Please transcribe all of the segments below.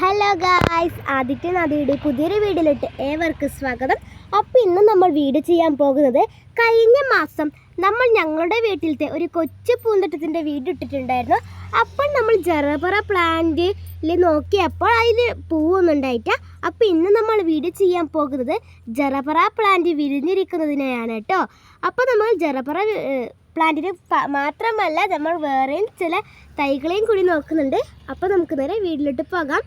Hello guys, Aditya നദിയുടെ പുതിയൊരു വീഡിയോയിലോട്ട് ഏവർക്കും സ്വാഗതം. അപ്പോൾ ഇന്ന് നമ്മൾ വീഡിയോ ചെയ്യാൻ പോകുന്നത് കഴിഞ്ഞ മാസം നമ്മൾ ഞങ്ങളുടെ വീട്ടിലത്തെ ഒരു കൊച്ചു പൂന്തോട്ടത്തിൻ്റെ വീഡിയോ ഇട്ടിട്ടുണ്ടായിരുന്നു. അപ്പോൾ നമ്മൾ ജറബറ പ്ലാന്റിൽ നോക്കിയപ്പോൾ അതിൽ പൂവൊന്നും ഉണ്ടായിട്ട. അപ്പോൾ ഇന്ന് നമ്മൾ വീഡിയോ ചെയ്യാൻ പോകുന്നത് ജറബറ പ്ലാന്റ് വിരിഞ്ഞിരിക്കുന്നതിനെയാണ് കേട്ടോ. അപ്പോൾ നമ്മൾ ജറബറ പ്ലാന്റിന് മാത്രമല്ല നമ്മൾ വേറെയും ചില തൈകളെയും കൂടി നോക്കുന്നുണ്ട്. അപ്പോൾ നമുക്ക് നേരെ വീട്ടിലോട്ട് പോകാം.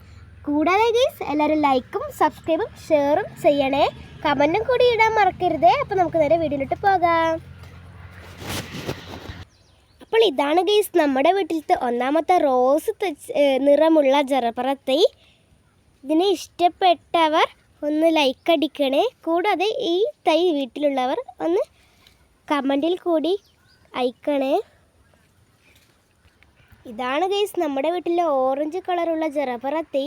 കൂടാതെ ഗൈസ് എല്ലാവരും ലൈക്കും സബ്സ്ക്രൈബും ഷെയറും ചെയ്യണേ, കമൻറ്റും കൂടി ഇടാൻ മറക്കരുതേ. അപ്പോൾ നമുക്ക് നേരെ വീട്ടിലോട്ട് പോകാം. അപ്പോൾ ഇതാണ് ഗൈസ് നമ്മുടെ വീട്ടിലത്തെ ഒന്നാമത്തെ റോസ് നിറമുള്ള ജറബറ തൈ. ഇതിനെ ഇഷ്ടപ്പെട്ടവർ ഒന്ന് ലൈക്ക് അടിക്കണേ. കൂടാതെ ഈ തൈ വീട്ടിലുള്ളവർ ഒന്ന് കമൻറ്റിൽ കൂടി അയക്കണേ. ഇതാണ് ഗൈസ് നമ്മുടെ വീട്ടിലെ ഓറഞ്ച് കളറുള്ള ജറബറ തൈ.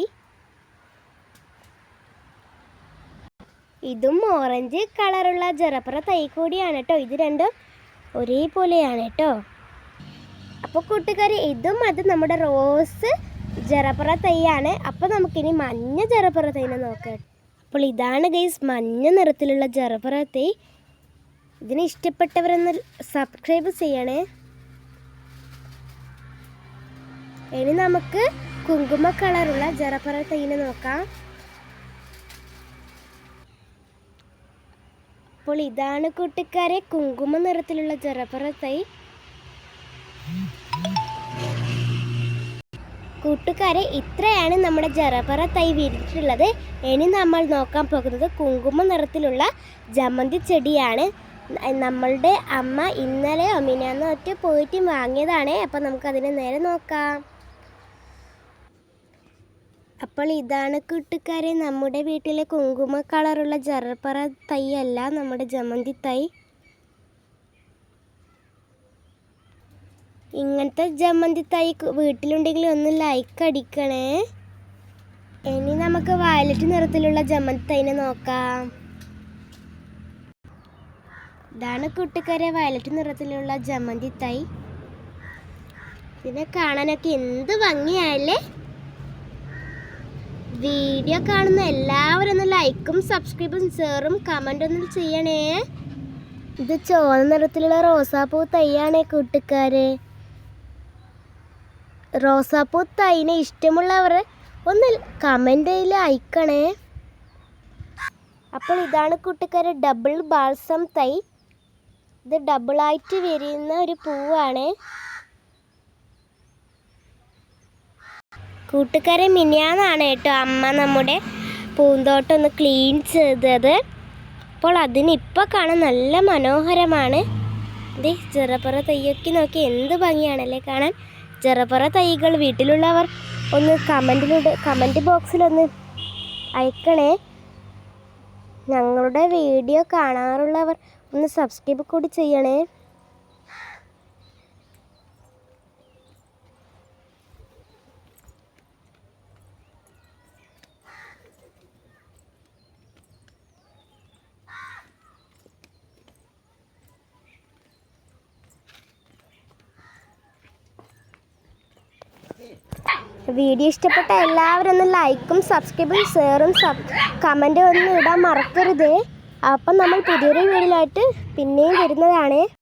ഇതും ഓറഞ്ച് കളറുള്ള ജറബറ തൈ കൂടിയാണ് കേട്ടോ. ഇത് രണ്ടും ഒരേപോലെയാണ് കേട്ടോ. അപ്പോൾ കൂട്ടുകാരെ, ഇതും അത് നമ്മുടെ റോസ് ജറബറ തൈയാണ്. അപ്പോൾ നമുക്കിനി മഞ്ഞ ജറബറ തൈനെ നോക്കാം. അപ്പോൾ ഇതാണ് ഗൈസ് മഞ്ഞ നിറത്തിലുള്ള ജറബറ തൈ. ഇതിനെ ഇഷ്ടപ്പെട്ടവരൊന്ന് സബ്സ്ക്രൈബ് ചെയ്യണേ. ഇനി നമുക്ക് കുങ്കുമ കളറുള്ള ജറബറ തൈനെ നോക്കാം. അപ്പോൾ ഇതാണ് കൂട്ടുകാരെ കുങ്കുമ നിറത്തിലുള്ള ജറബറ തൈ. കൂട്ടുകാരെ, ഇത്രയാണ് നമ്മുടെ ജറബറ തൈ വിരിച്ചിട്ടുള്ളത്. ഇനി നമ്മൾ നോക്കാൻ പോകുന്നത് കുങ്കുമ നിറത്തിലുള്ള ജമന്തി ചെടിയാണ്. നമ്മളുടെ അമ്മ ഇന്നലെ ഒമിനാന്ന് ഒറ്റ പോയിട്ട് വാങ്ങിയതാണ്. അപ്പോൾ നമുക്കതിനെ നേരെ നോക്കാം. അപ്പോൾ ഇതാണ് കൂട്ടുകാരെ നമ്മുടെ വീട്ടിലെ കുങ്കുമ കളറുള്ള ജറബറ തൈ അല്ല, നമ്മുടെ ജമന്തി തൈ. ഇങ്ങനത്തെ ജമന്തി തൈ വീട്ടിലുണ്ടെങ്കിൽ ഒന്ന് ലൈക്ക് അടിക്കണേ. ഇനി നമുക്ക് വയലറ്റ് നിറത്തിലുള്ള ജമന്തി തൈനെ നോക്കാം. ഇതാണ് കൂട്ടുകാരെ വയലറ്റ് നിറത്തിലുള്ള ജമന്തി തൈ. ഇതിനെ കാണാനൊക്കെ എന്ത് ഭംഗിയായല്ലേ. വീഡിയോ കാണുന്ന എല്ലാവരും ഒന്ന് ലൈക്കും സബ്സ്ക്രൈബും ഷെയറും കമൻറ്റൊന്നും ചെയ്യണേ. ഇത് ചുവന്ന നിറത്തിലുള്ള റോസാപ്പൂ തൈയാണേ കൂട്ടുകാരെ. റോസാപ്പൂ തൈനെ ഇഷ്ടമുള്ളവർ ഒന്ന് കമൻറ്റിൽ അയക്കണേ. അപ്പോൾ ഇതാണ് കൂട്ടുകാരെ ഡബിൾ ബാൾസം തൈ. ഇത് ഡബിളായിട്ട് വരുന്ന ഒരു പൂവാണ് കൂട്ടുകാരെ. മിനിയാന്നാണ് കേട്ടോ അമ്മ നമ്മുടെ പൂന്തോട്ടം ഒന്ന് ക്ലീൻ ചെയ്തത്. അപ്പോൾ അതിനിപ്പോൾ കാണാൻ നല്ല മനോഹരമാണ്. ഇത് ജറബറ തൈയൊക്കെ നോക്കി എന്ത് ഭംഗിയാണല്ലേ കാണാൻ. ജറബറ തൈകൾ വീട്ടിലുള്ളവർ ഒന്ന് കമൻറ്റ് ബോക്സിലൊന്ന് അയക്കണേ. ഞങ്ങളുടെ വീഡിയോ കാണാറുള്ളവർ ഒന്ന് സബ്സ്ക്രൈബ് കൂടി ചെയ്യണേ. വീഡിയോ ഇഷ്ടപ്പെട്ട എല്ലാവരും ഒന്ന് ലൈക്കും സബ്സ്ക്രൈബും ഷെയറും കമൻറ്റും ഒന്നും ഇടാൻ മറക്കരുതേ. അപ്പം നമ്മൾ പുതിയൊരു വീഡിയോയിലായിട്ട് പിന്നെയും വരുന്നതാണ്.